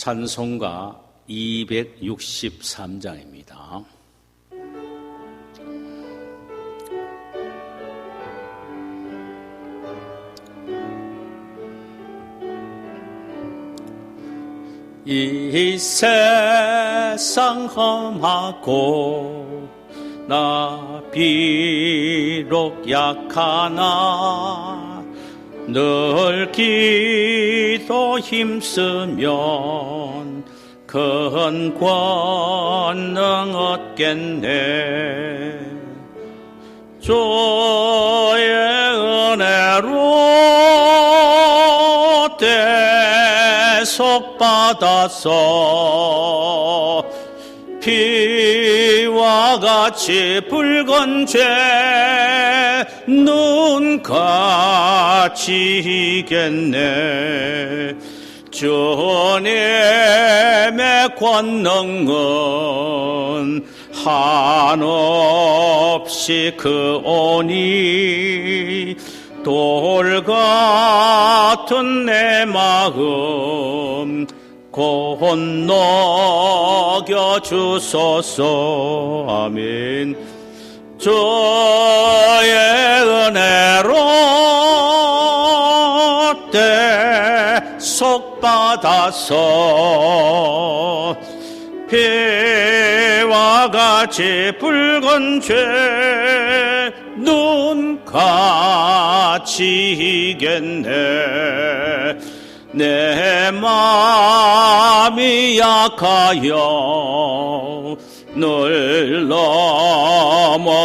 찬송가 263장입니다. 이 세상 험하고 나 비록 약하나 늘 기도 힘쓰면 큰 권능 얻겠네. 주의 은혜로 대속받아서 피와 같이 붉은 죄 눈같이 이겠네. 주님의 권능은 한없이 크오니 돌 같은 내 마음 건너겨 주소서. 아멘. 주의 은혜로 대속받아서 피와 같이 붉은 죄 눈같이 이겠네. 내 마음이 약하여 늘 넘어지오니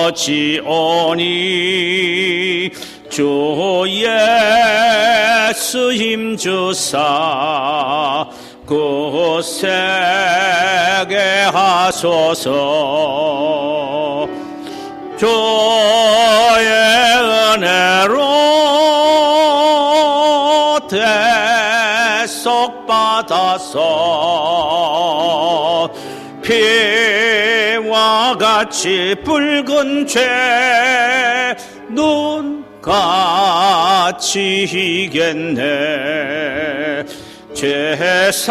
주 예수 힘주사 굳세게 하소서. 주의 은혜로 대속받아서 피와 같이 붉은 죄 눈같이 이겠네. 죄사함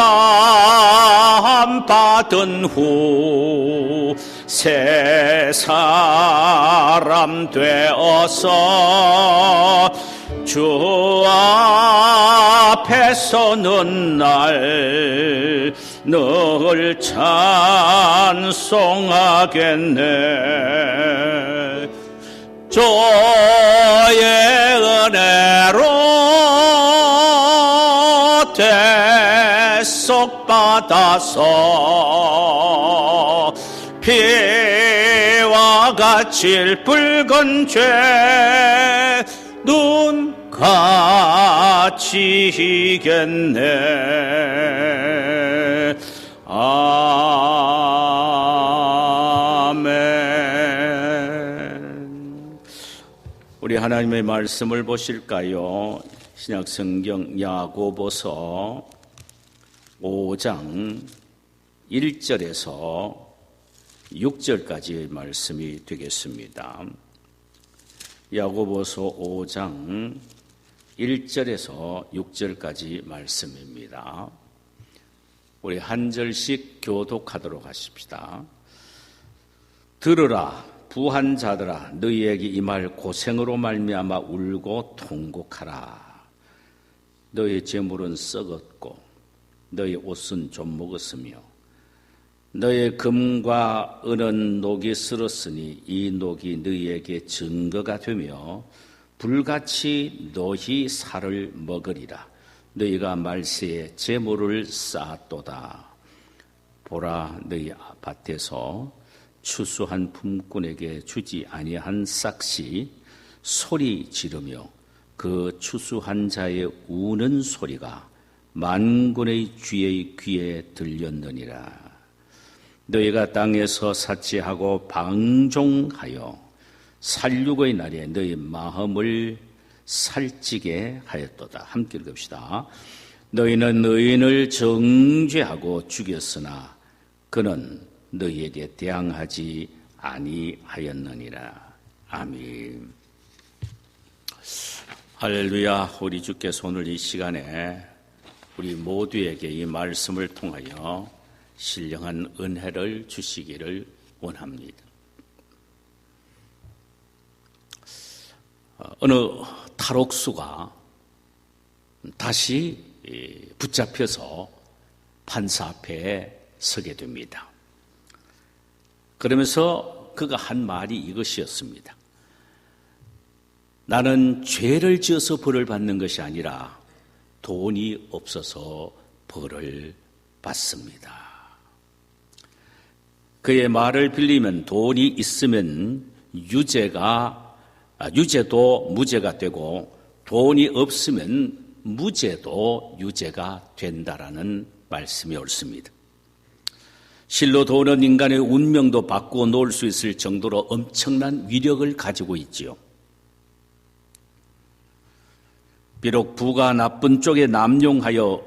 받은 후 새 사람 되어서 주 앞에 서는 날 늘 찬송하겠네. 주의 은혜로 대속받아서 피와 같이 붉은 죄 눈같이 이겠네. 아멘. 우리 하나님의 말씀을 보실까요? 신약성경 야고보서 5장 1절에서 6절까지의 말씀이 되겠습니다. 야고보서 5장 1절에서 6절까지 말씀입니다. 우리 한 절씩 교독하도록 하십시다. 들으라 부한 자들아, 너희에게 임할 고생으로 말미암아 울고 통곡하라. 너희 재물은 썩었고 너희 옷은 좀 먹었으며 너의 금과 은은 녹이 쓸었으니 이 녹이 너희에게 증거가 되며 불같이 너희 살을 먹으리라. 너희가 말세에 재물을 쌓았도다. 보라, 너희 밭에서 추수한 품꾼에게 주지 아니한 싹시 소리 지르며 그 추수한 자의 우는 소리가 만군의 주의 귀에 들렸느니라. 너희가 땅에서 사치하고 방종하여 살육의 날에 너희 마음을 살찌게 하였도다. 함께 읽읍시다. 너희는 의인을 정죄하고 죽였으나 그는 너희에게 대항하지 아니하였느니라. 아멘. 할렐루야. 우리 주께서 오늘 이 시간에 우리 모두에게 이 말씀을 통하여 신령한 은혜를 주시기를 원합니다. 어느 탈옥수가 다시 붙잡혀서 판사 앞에 서게 됩니다. 그러면서 그가 한 말이 이것이었습니다. 나는 죄를 지어서 벌을 받는 것이 아니라 돈이 없어서 벌을 받습니다. 그의 말을 빌리면 돈이 있으면 유죄도 무죄가 되고 돈이 없으면 무죄도 유죄가 된다라는 말씀이 옳습니다. 실로 돈은 인간의 운명도 바꾸어 놓을 수 있을 정도로 엄청난 위력을 가지고 있지요. 비록 부가 나쁜 쪽에 남용하여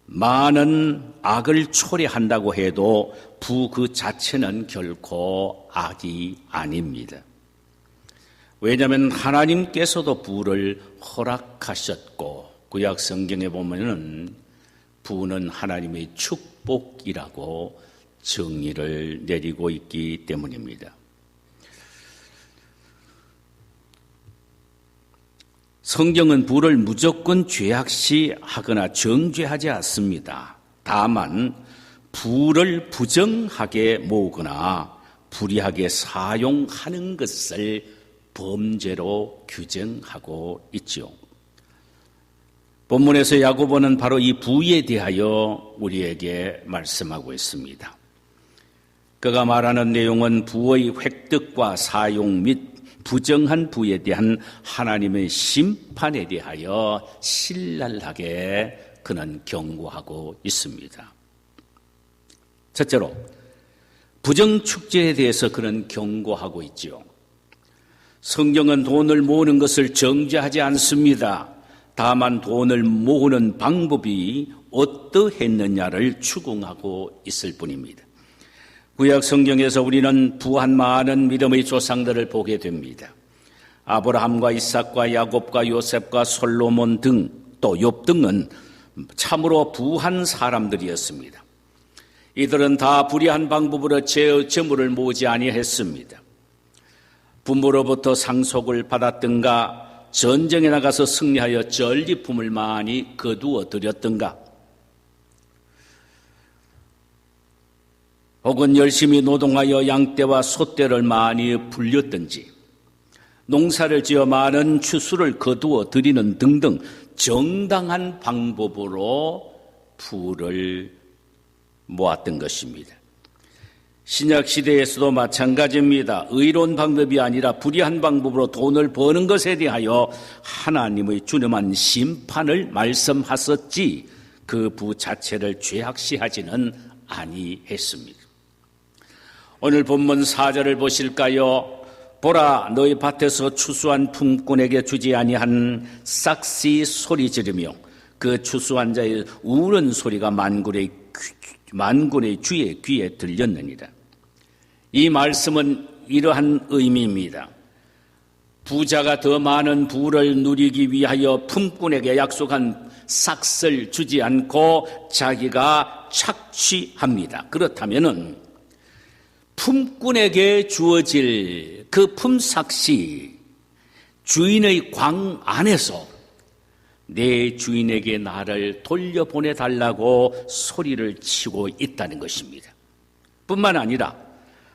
많은 악을 초래한다고 해도 부 그 자체는 결코 악이 아닙니다. 왜냐하면 하나님께서도 부를 허락하셨고 구약 성경에 보면은 부는 하나님의 축복이라고 정의를 내리고 있기 때문입니다. 성경은 부를 무조건 죄악시하거나 정죄하지 않습니다. 다만 부를 부정하게 모으거나 불의하게 사용하는 것을 범죄로 규정하고 있죠. 본문에서 야고보는 바로 이 부에 대하여 우리에게 말씀하고 있습니다. 그가 말하는 내용은 부의 획득과 사용 및 부정한 부에 대한 하나님의 심판에 대하여 신랄하게 그는 경고하고 있습니다. 첫째로 부정축제에 대해서 그는 경고하고 있지요. 성경은 돈을 모으는 것을 정죄하지 않습니다. 다만 돈을 모으는 방법이 어떠했느냐를 추궁하고 있을 뿐입니다. 구약 성경에서 우리는 부한 많은 믿음의 조상들을 보게 됩니다. 아브라함과 이삭과 야곱과 요셉과 솔로몬 등 또 욥 등은 참으로 부한 사람들이었습니다. 이들은 다 불의한 방법으로 재물을 모으지 아니했습니다. 부모로부터 상속을 받았든가 전쟁에 나가서 승리하여 전리품을 많이 거두어 들였든가 혹은 열심히 노동하여 양떼와 소떼를 많이 불렸든지 농사를 지어 많은 추수를 거두어 들이는 등등 정당한 방법으로 부를 모았던 것입니다. 신약 시대에서도 마찬가지입니다. 의로운 방법이 아니라 불의한 방법으로 돈을 버는 것에 대하여 하나님의 준엄한 심판을 말씀하셨지 그 부 자체를 죄악시하지는 아니했습니다. 오늘 본문 4절을 보실까요? 보라, 너희 밭에서 추수한 품꾼에게 주지 아니한 싹시 소리 지르며 그 추수한 자의 우는 소리가 만군의 주의 귀에 들렸느니라. 이 말씀은 이러한 의미입니다. 부자가 더 많은 부를 누리기 위하여 품꾼에게 약속한 싹을 주지 않고 자기가 착취합니다. 그렇다면은 품꾼에게 주어질 그 품삯이 주인의 광 안에서 내 주인에게 나를 돌려보내달라고 소리를 치고 있다는 것입니다. 뿐만 아니라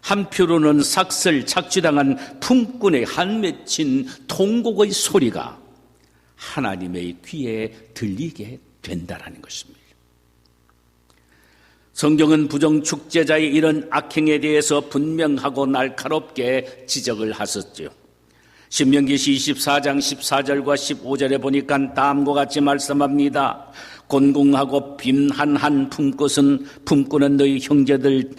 한편으로는 삭슬 착취당한 품꾼의 한맺힌 통곡의 소리가 하나님의 귀에 들리게 된다는 것입니다. 성경은 부정축제자의 이런 악행에 대해서 분명하고 날카롭게 지적을 하셨죠. 신명기시 24장 14절과 15절에 보니까 다음과 같이 말씀합니다. 곤궁하고 빈한한 품꾼은 너희 형제든지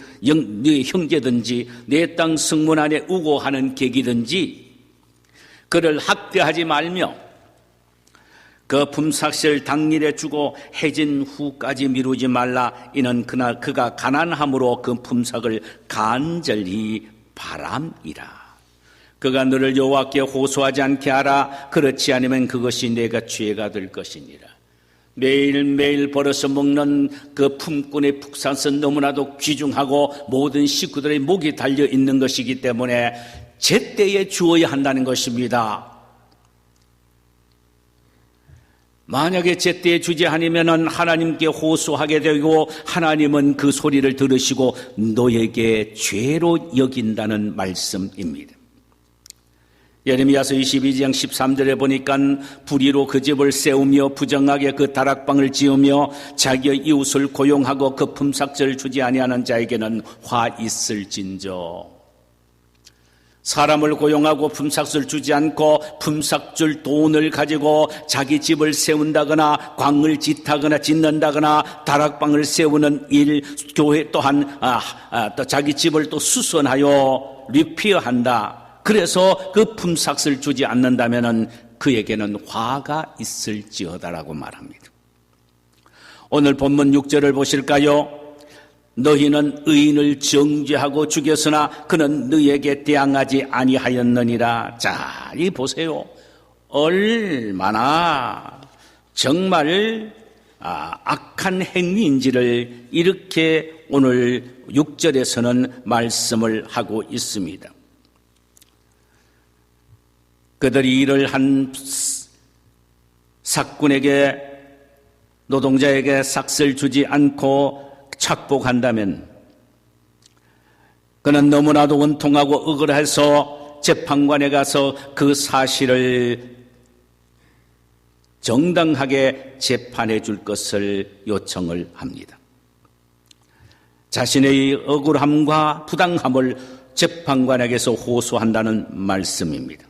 내 땅 성문 안에 우고하는 객이든지 그를 학대하지 말며 그 품삯을 당일에 주고 해진 후까지 미루지 말라. 이는 그가 가난함으로 그 품삯을 간절히 바람이라. 그가 너를 여호와께 호소하지 않게 하라. 그렇지 않으면 그것이 내가 죄가 될 것이니라. 매일매일 벌어서 먹는 그 품꾼의 북산은 너무나도 귀중하고 모든 식구들의 목이 달려 있는 것이기 때문에 제때에 주어야 한다는 것입니다. 만약에 제때에 주지 않으면 하나님께 호소하게 되고 하나님은 그 소리를 들으시고 너에게 죄로 여긴다는 말씀입니다. 예레미야서 22장 13절에 보니까 불의로 그 집을 세우며 부정하게 그 다락방을 지으며 자기의 이웃을 고용하고 그 품삯을 주지 아니하는 자에게는 화 있을진저. 사람을 고용하고 품삯을 주지 않고 품삯 줄 돈을 가지고 자기 집을 세운다거나 광을 짓는다거나 다락방을 세우는 일, 교회 또한 또 자기 집을 또 수선하여 리피어한다. 그래서 그 품삯을 주지 않는다면은 그에게는 화가 있을지어다라고 말합니다. 오늘 본문 6절을 보실까요? 너희는 의인을 정죄하고 죽였으나 그는 너희에게 대항하지 아니하였느니라. 자, 이 보세요. 얼마나 정말 악한 행위인지를 이렇게 오늘 6절에서는 말씀을 하고 있습니다. 그들이 일을 한 삭군에게 노동자에게 삭슬 주지 않고 착복한다면 그는 너무나도 원통하고 억울해서 재판관에 가서 그 사실을 정당하게 재판해 줄 것을 요청을 합니다. 자신의 억울함과 부당함을 재판관에게서 호소한다는 말씀입니다.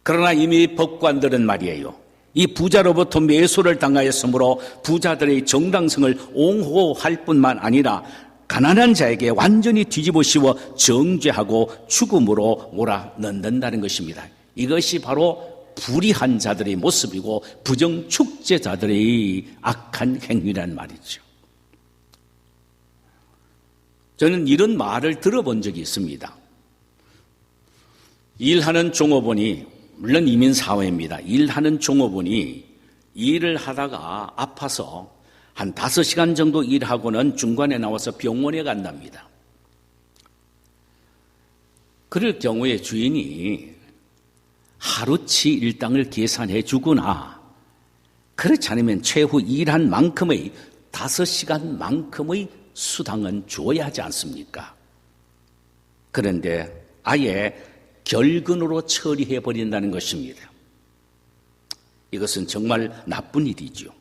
그러나 이미 법관들은 말이에요. 이 부자로부터 매수를 당하였으므로 부자들의 정당성을 옹호할 뿐만 아니라 가난한 자에게 완전히 뒤집어 씌워 정죄하고 죽음으로 몰아넣는다는 것입니다. 이것이 바로 불의한 자들의 모습이고 부정축제자들의 악한 행위란 말이죠. 저는 이런 말을 들어본 적이 있습니다. 일하는 종업원이, 물론 이민사회입니다. 일하는 종업원이 일을 하다가 아파서 한 5시간 정도 일하고는 중간에 나와서 병원에 간답니다. 그럴 경우에 주인이 하루치 일당을 계산해 주거나 그렇지 않으면 최후 일한 만큼의 5시간만큼의 수당은 줘야 하지 않습니까? 그런데 아예 결근으로 처리해버린다는 것입니다. 이것은 정말 나쁜 일이죠.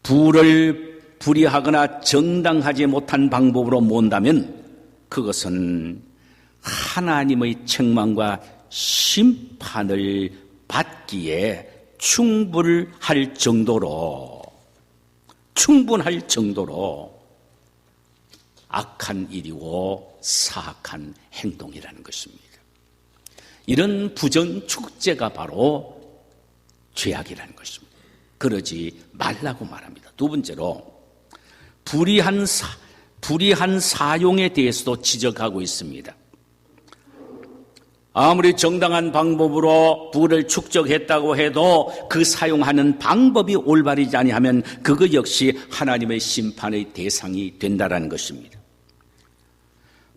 부를 불의하거나 정당하지 못한 방법으로 모은다면 그것은 하나님의 책망과 심판을 받기에 충분할 정도로 악한 일이고 사악한 행동이라는 것입니다. 이런 부정축제가 바로 죄악이라는 것입니다. 그러지 말라고 말합니다. 두 번째로 불의한 사용에 대해서도 지적하고 있습니다. 아무리 정당한 방법으로 부를 축적했다고 해도 그 사용하는 방법이 올바르지 아니하면 그거 역시 하나님의 심판의 대상이 된다는 것입니다.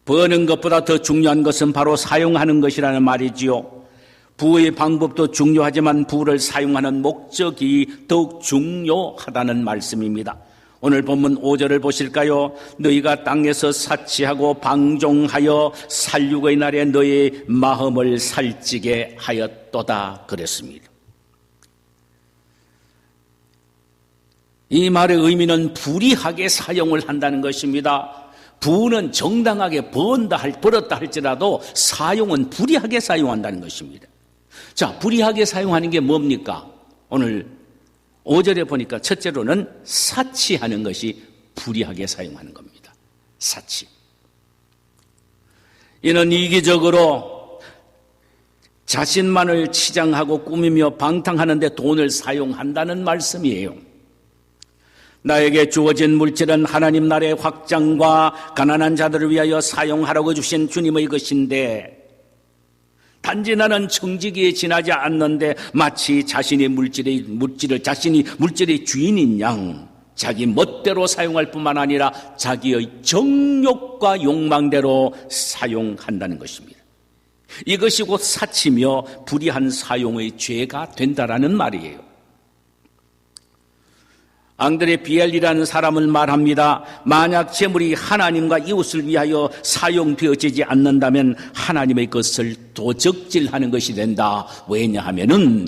버는 것보다 더 중요한 것은 바로 사용하는 것이라는 말이지요. 부의 방법도 중요하지만 부를 사용하는 목적이 더욱 중요하다는 말씀입니다. 오늘 본문 5절을 보실까요? 너희가 땅에서 사치하고 방종하여 살육의 날에 너희 마음을 살찌게 하였도다 그랬습니다. 이 말의 의미는 불의하게 사용을 한다는 것입니다. 부는 정당하게 벌었다 할지라도 사용은 불의하게 사용한다는 것입니다. 자, 불의하게 사용하는 게 뭡니까? 오늘 5절에 보니까 첫째로는 사치하는 것이 불의하게 사용하는 겁니다. 사치. 이는 이기적으로 자신만을 치장하고 꾸미며 방탕하는 데 돈을 사용한다는 말씀이에요. 나에게 주어진 물질은 하나님 나라의 확장과 가난한 자들을 위하여 사용하라고 주신 주님의 것인데 단지 나는 청지기에 지나지 않는데 마치 자신이 물질의 주인인 양 자기 멋대로 사용할 뿐만 아니라 자기의 정욕과 욕망대로 사용한다는 것입니다. 이것이 곧 사치며 불의한 사용의 죄가 된다라는 말이에요. 앙드레 비엘이라는 사람을 말합니다. 만약 재물이 하나님과 이웃을 위하여 사용되어지지 않는다면 하나님의 것을 도적질하는 것이 된다. 왜냐하면은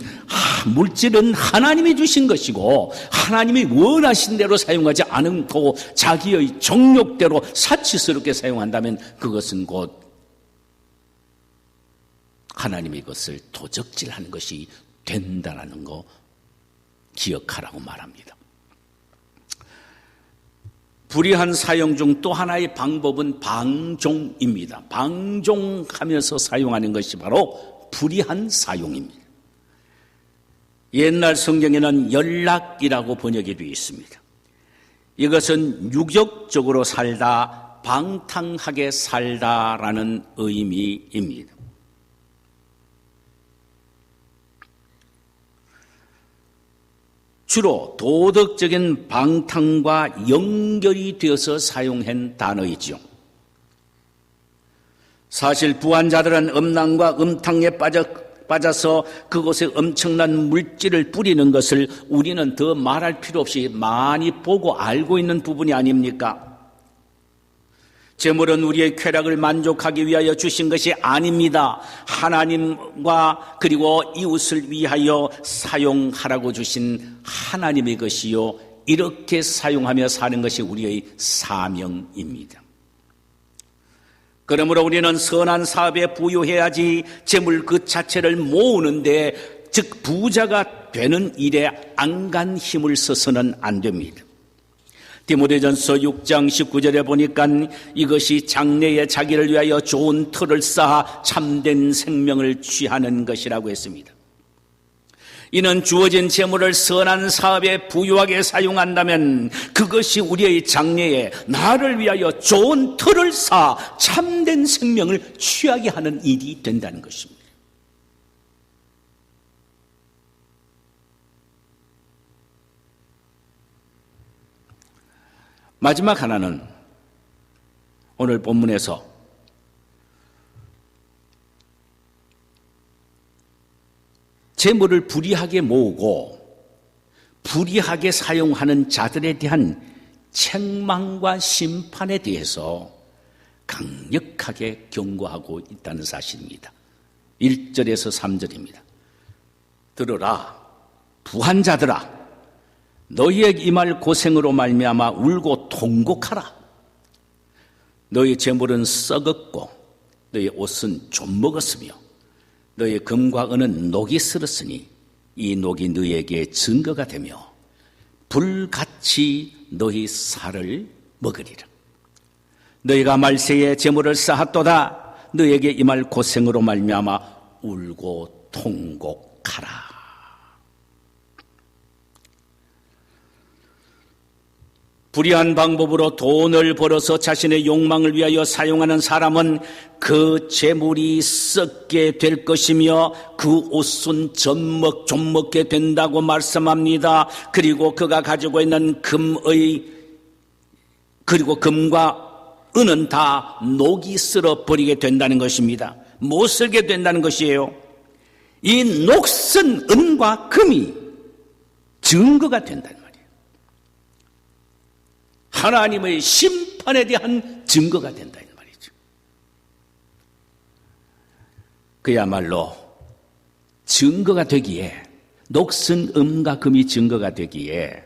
물질은 하나님이 주신 것이고 하나님이 원하신 대로 사용하지 않고 자기의 정욕대로 사치스럽게 사용한다면 그것은 곧 하나님의 것을 도적질하는 것이 된다라는 거 기억하라고 말합니다. 불의한 사용 중 또 하나의 방법은 방종입니다. 방종하면서 사용하는 것이 바로 불의한 사용입니다. 옛날 성경에는 연락이라고 번역이 되어 있습니다. 이것은 유격적으로 살다, 방탕하게 살다라는 의미입니다. 주로 도덕적인 방탕과 연결이 되어서 사용한 단어이지요. 사실 부한자들은 음란과 음탕에 빠져서 그곳에 엄청난 물질을 뿌리는 것을 우리는 더 말할 필요 없이 많이 보고 알고 있는 부분이 아닙니까? 재물은 우리의 쾌락을 만족하기 위하여 주신 것이 아닙니다. 하나님과 그리고 이웃을 위하여 사용하라고 주신 하나님의 것이요. 이렇게 사용하며 사는 것이 우리의 사명입니다. 그러므로 우리는 선한 사업에 부여해야지 재물 그 자체를 모으는데, 즉 부자가 되는 일에 안간 힘을 써서는 안 됩니다. 디모데전서 6장 19절에 보니까 이것이 장래에 자기를 위하여 좋은 터를 쌓아 참된 생명을 취하는 것이라고 했습니다. 이는 주어진 재물을 선한 사업에 부유하게 사용한다면 그것이 우리의 장래에 나를 위하여 좋은 터를 쌓아 참된 생명을 취하게 하는 일이 된다는 것입니다. 마지막 하나는 오늘 본문에서 재물을 불의하게 모으고 불의하게 사용하는 자들에 대한 책망과 심판에 대해서 강력하게 경고하고 있다는 사실입니다. 1절에서 3절입니다. 들으라, 부한 자들아, 너희의 임할 고생으로 말미암아 울고 통곡하라. 너희 재물은 썩었고 너희 옷은 좀 먹었으며 너희 금과 은은 녹이 슬었으니 이 녹이 너희에게 증거가 되며 불같이 너희 살을 먹으리라. 너희가 말세에 재물을 쌓았도다. 너희에게 임할 고생으로 말미암아 울고 통곡하라. 불의한 방법으로 돈을 벌어서 자신의 욕망을 위하여 사용하는 사람은 그 재물이 썩게 될 것이며 그 옷은 좀 먹게 된다고 말씀합니다. 그리고 그가 가지고 있는 금과 은은 다 녹이 쓸어 버리게 된다는 것입니다. 못 쓰게 된다는 것이에요. 이 녹슨 은과 금이 증거가 된다는 거예요. 하나님의 심판에 대한 증거가 된다 이 말이죠. 그야말로 증거가 되기에, 녹슨 음과 금이 증거가 되기에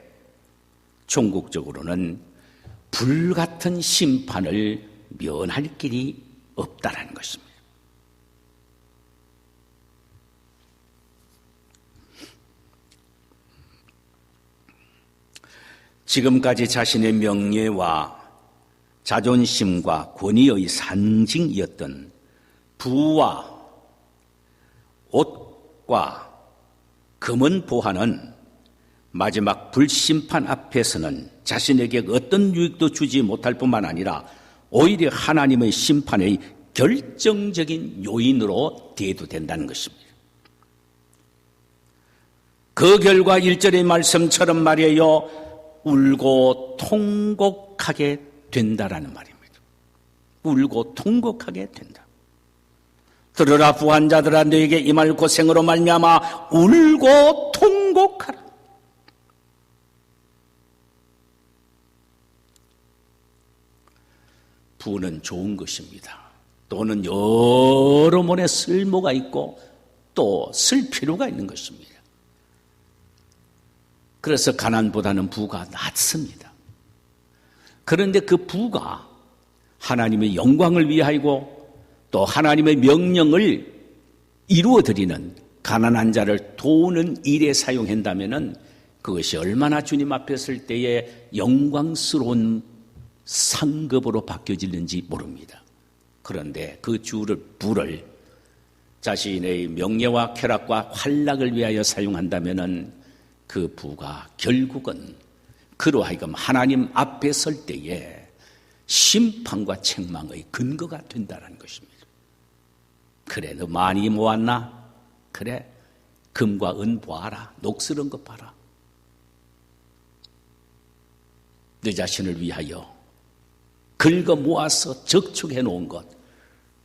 총국적으로는 불같은 심판을 면할 길이 없다라는 것입니다. 지금까지 자신의 명예와 자존심과 권위의 상징이었던 부와 옷과 금은 보화는 마지막 불심판 앞에서는 자신에게 어떤 유익도 주지 못할 뿐만 아니라 오히려 하나님의 심판의 결정적인 요인으로 대두된다는 것입니다. 그 결과 1절의 말씀처럼 말이에요. 울고 통곡하게 된다라는 말입니다. 울고 통곡하게 된다. 들으라 부한 자들아 너에게 임할 고생으로 말미암아 울고 통곡하라. 부는 좋은 것입니다. 또는 여러 번의 쓸모가 있고 또 쓸 필요가 있는 것입니다. 그래서 가난보다는 부가 낫습니다. 그런데 그 부가 하나님의 영광을 위하고 또 하나님의 명령을 이루어드리는 가난한 자를 도우는 일에 사용한다면 그것이 얼마나 주님 앞에 설 때에 영광스러운 상급으로 바뀌어지는지 모릅니다. 그런데 그 부를 자신의 명예와 쾌락과 활락을 위하여 사용한다면 그 부가 결국은 그로 하여금 하나님 앞에 설 때에 심판과 책망의 근거가 된다는 것입니다. 그래 너 많이 모았나? 그래 금과 은 보아라. 녹슬은 것 봐라. 너 자신을 위하여 긁어 모아서 적축해 놓은 것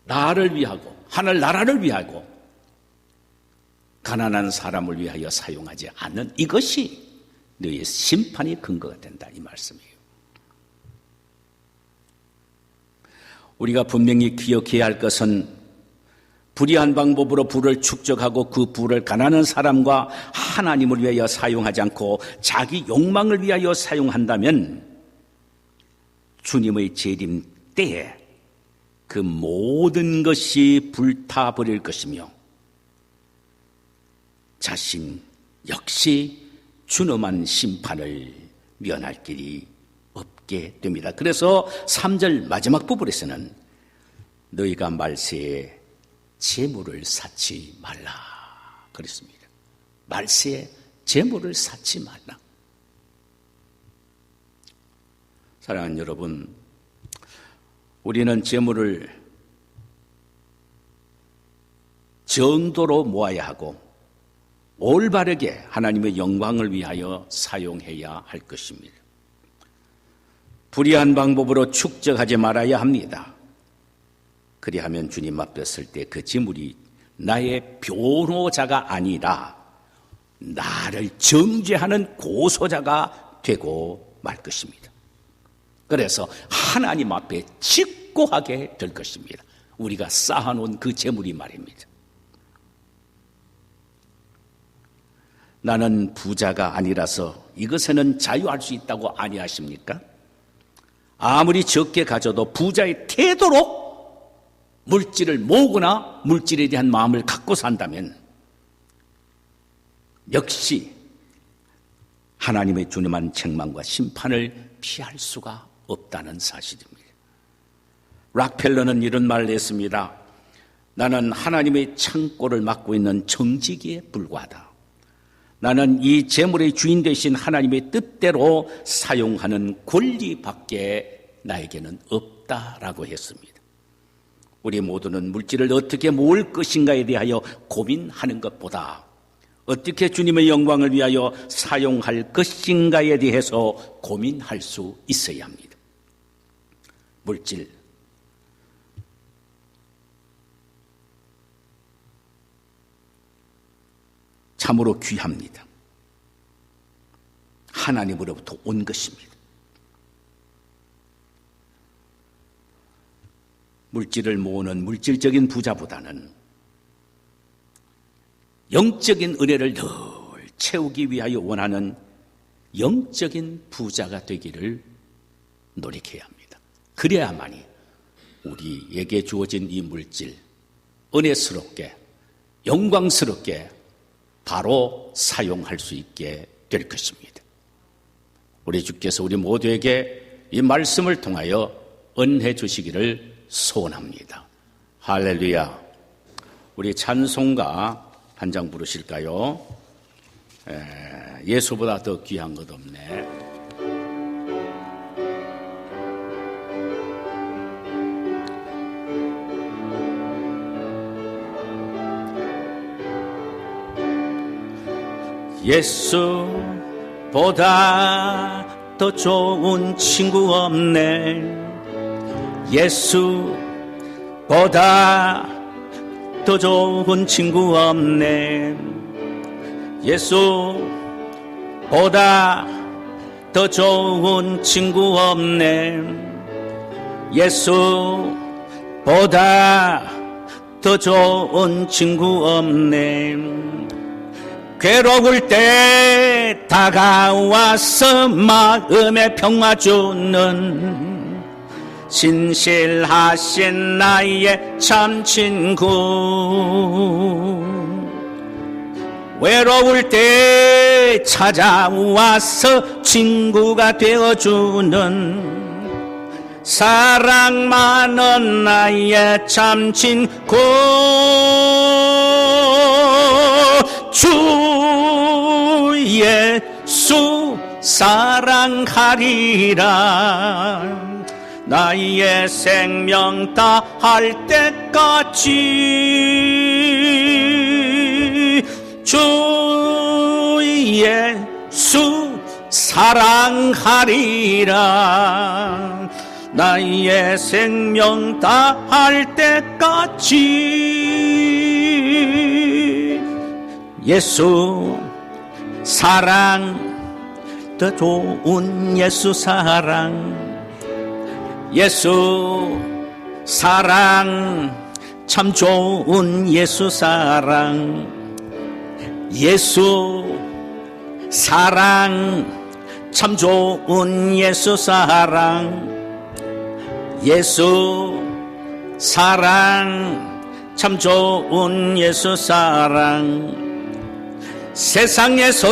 나를 위하고 하늘 나라를 위하고 가난한 사람을 위하여 사용하지 않는 이것이 너의 심판의 근거가 된다 이 말씀이에요. 우리가 분명히 기억해야 할 것은 불의한 방법으로 부를 축적하고 그 부를 가난한 사람과 하나님을 위하여 사용하지 않고 자기 욕망을 위하여 사용한다면 주님의 재림 때에 그 모든 것이 불타버릴 것이며 자신 역시 준엄한 심판을 면할 길이 없게 됩니다. 그래서 3절 마지막 부분에서는 너희가 말세에 재물을 쌓지 말라 그랬습니다. 말세에 재물을 쌓지 말라. 사랑하는 여러분, 우리는 재물을 정도로 모아야 하고 올바르게 하나님의 영광을 위하여 사용해야 할 것입니다. 불의한 방법으로 축적하지 말아야 합니다. 그리하면 주님 앞에 설 때 그 재물이 나의 변호자가 아니라 나를 정죄하는 고소자가 되고 말 것입니다. 그래서 하나님 앞에 직고하게 될 것입니다. 우리가 쌓아놓은 그 재물이 말입니다. 나는 부자가 아니라서 이것에는 자유할 수 있다고 아니하십니까? 아무리 적게 가져도 부자의 태도로 물질을 모으거나 물질에 대한 마음을 갖고 산다면 역시 하나님의 준엄한 책망과 심판을 피할 수가 없다는 사실입니다. 락펠러는 이런 말을 했습니다. 나는 하나님의 창고를 맡고 있는 정직이에 불과하다. 나는 이 재물의 주인 되신 하나님의 뜻대로 사용하는 권리밖에 나에게는 없다라고 했습니다. 우리 모두는 물질을 어떻게 모을 것인가에 대하여 고민하는 것보다 어떻게 주님의 영광을 위하여 사용할 것인가에 대해서 고민할 수 있어야 합니다. 물질, 참으로 귀합니다. 하나님으로부터 온 것입니다. 물질을 모으는 물질적인 부자보다는 영적인 은혜를 늘 채우기 위하여 원하는 영적인 부자가 되기를 노력해야 합니다. 그래야만이 우리에게 주어진 이 물질 은혜스럽게 영광스럽게 바로 사용할 수 있게 될 것입니다. 우리 주께서 우리 모두에게 이 말씀을 통하여 은혜 주시기를 소원합니다. 할렐루야. 우리 찬송가 한 장 부르실까요? 예수보다 더 귀한 것 없네. 예수보다 더 좋은 친구 없네. 예수보다 더 좋은 친구 없네. 예수보다 더 좋은 친구 없네. 예수보다 더 좋은 친구 없네. 괴로울 때 다가와서 마음에 평화 주는 신실하신 나의 참 친구. 외로울 때 찾아와서 친구가 되어주는 사랑 많은 나의 참 친구. 주 예수 사랑하리라. 나의 생명 다할 때까지 주 예수 사랑하리라. 나의 생명 다할 때까지 예수 사랑 더 좋은 예수 사랑. 예수 사랑 참 좋은 예수 사랑. 예수 사랑 참 좋은 예수 사랑. 예수 사랑 참 좋은 예수 사랑. 세상에서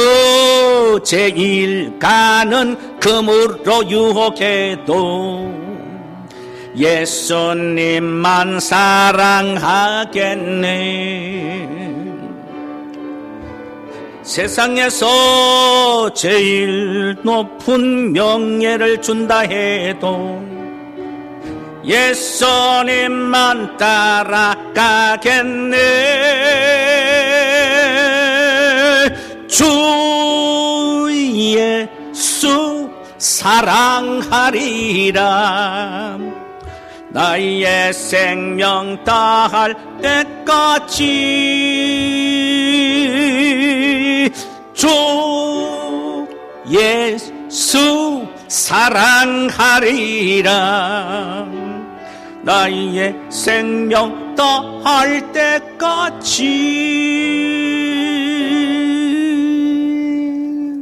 제일 가는 금으로 유혹해도 예수님만 사랑하겠네. 세상에서 제일 높은 명예를 준다 해도 예수님만 따라가겠네. 주 예수 사랑하리라. 나의 생명 다할 때까지 주 예수 사랑하리라. 나의 생명 다할 때까지